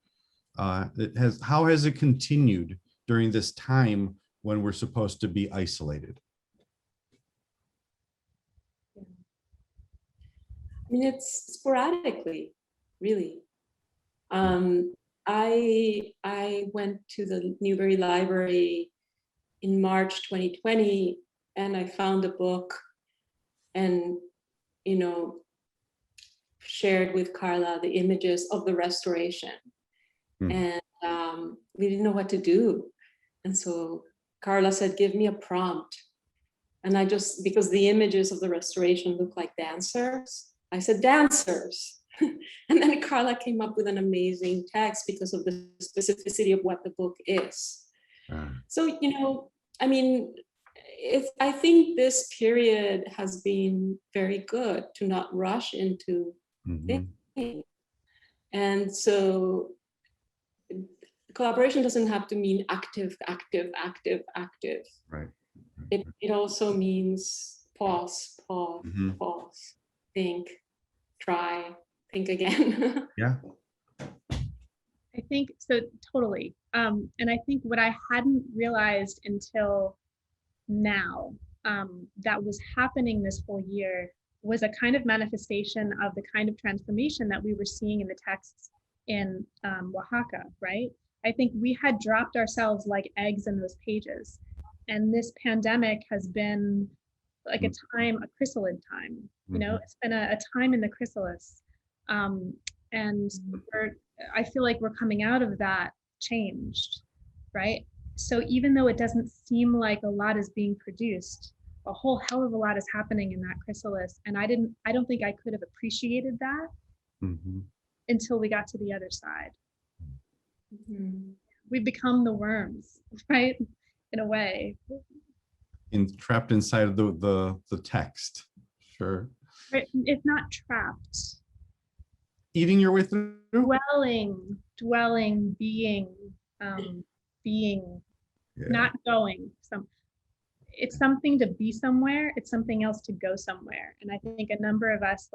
How has it continued during this time when we're supposed to be isolated? I mean, it's sporadically, really. I went to the Newberry Library in March 2020, and I found a book and, shared with Carla the images of the restoration. And we didn't know what to do. And so Carla said, give me a prompt. And I just, because the images of the restoration look like dancers, I said, dancers. And then Carla came up with an amazing text because of the specificity of what the book is. So, I mean, I think this period has been very good to not rush into things. And so collaboration doesn't have to mean active. Right. It also means pause, think, try, think again. Yeah. I think so, totally. And I think what I hadn't realized until now that was happening this whole year was a kind of manifestation of the kind of transformation that we were seeing in the texts in Oaxaca, right? I think we had dropped ourselves like eggs in those pages. And this pandemic has been like a chrysalid time, it's been a time in the chrysalis. And I feel like we're coming out of that changed, right? So even though it doesn't seem like a lot is being produced, a whole hell of a lot is happening in that chrysalis. And I don't think I could have appreciated that until we got to the other side. We've become the worms, right? In a way. Trapped inside of the text. Sure. Right. It's not trapped. Eating your way through? Dwelling, being, not going. It's something to be somewhere. It's something else to go somewhere. And I think a number of us,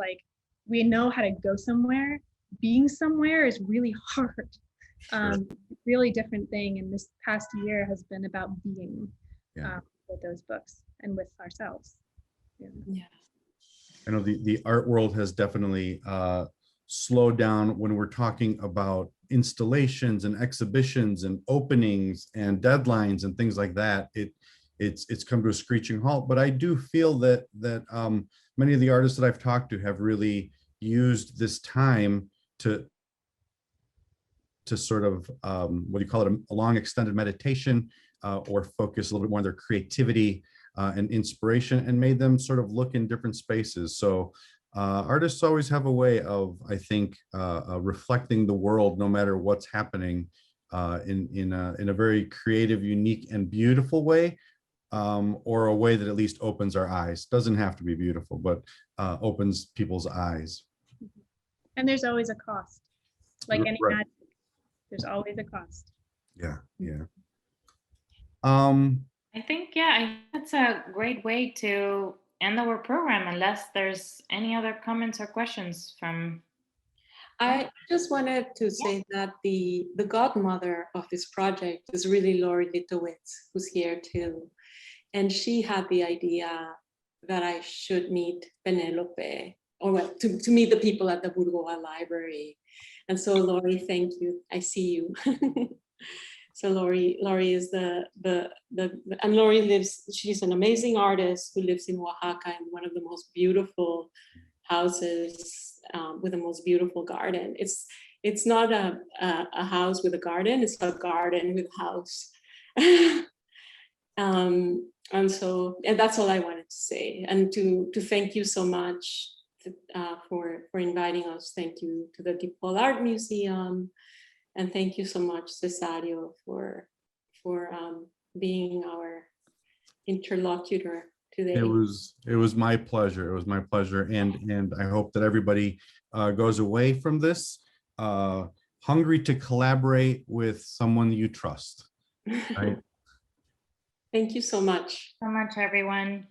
we know how to go somewhere. Being somewhere is really hard. really different thing. And this past year has been about being Yeah. with those books and with ourselves. Yeah. I know the art world has definitely slowed down when we're talking about installations and exhibitions and openings and deadlines and things like that. It's come to a screeching halt. But I do feel that many of the artists that I've talked to have really used this time to sort of what do you call it, a long extended meditation, or focus a little bit more on their creativity and inspiration, and made them sort of look in different spaces. So artists always have a way of, I think, reflecting the world, no matter what's happening, in a very creative, unique, and beautiful way, or a way that at least opens our eyes. Doesn't have to be beautiful, but opens people's eyes. And there's always a cost, like any Right. magic. There's always a cost. Yeah, yeah. I think, yeah, I think that's a great way to end our program, unless there's any other comments or questions from. I just wanted to say that the godmother of this project is really Lori Litowitz, who's here too. And she had the idea that I should meet Penelope, or well, to meet the people at the Burgoa Library. And so Lori, thank you. I see you. So Lori is and Lori lives, she's an amazing artist who lives in Oaxaca in one of the most beautiful houses with the most beautiful garden. It's not a house with a garden, it's a garden with a house. And that's all I wanted to say. And to thank you so much for inviting us. Thank you to the DePaul Art Museum. And thank you so much, Cesáreo, for being our interlocutor today. It was my pleasure. It was my pleasure, and I hope that everybody goes away from this hungry to collaborate with someone you trust. Right? Thank you so much. So much, everyone.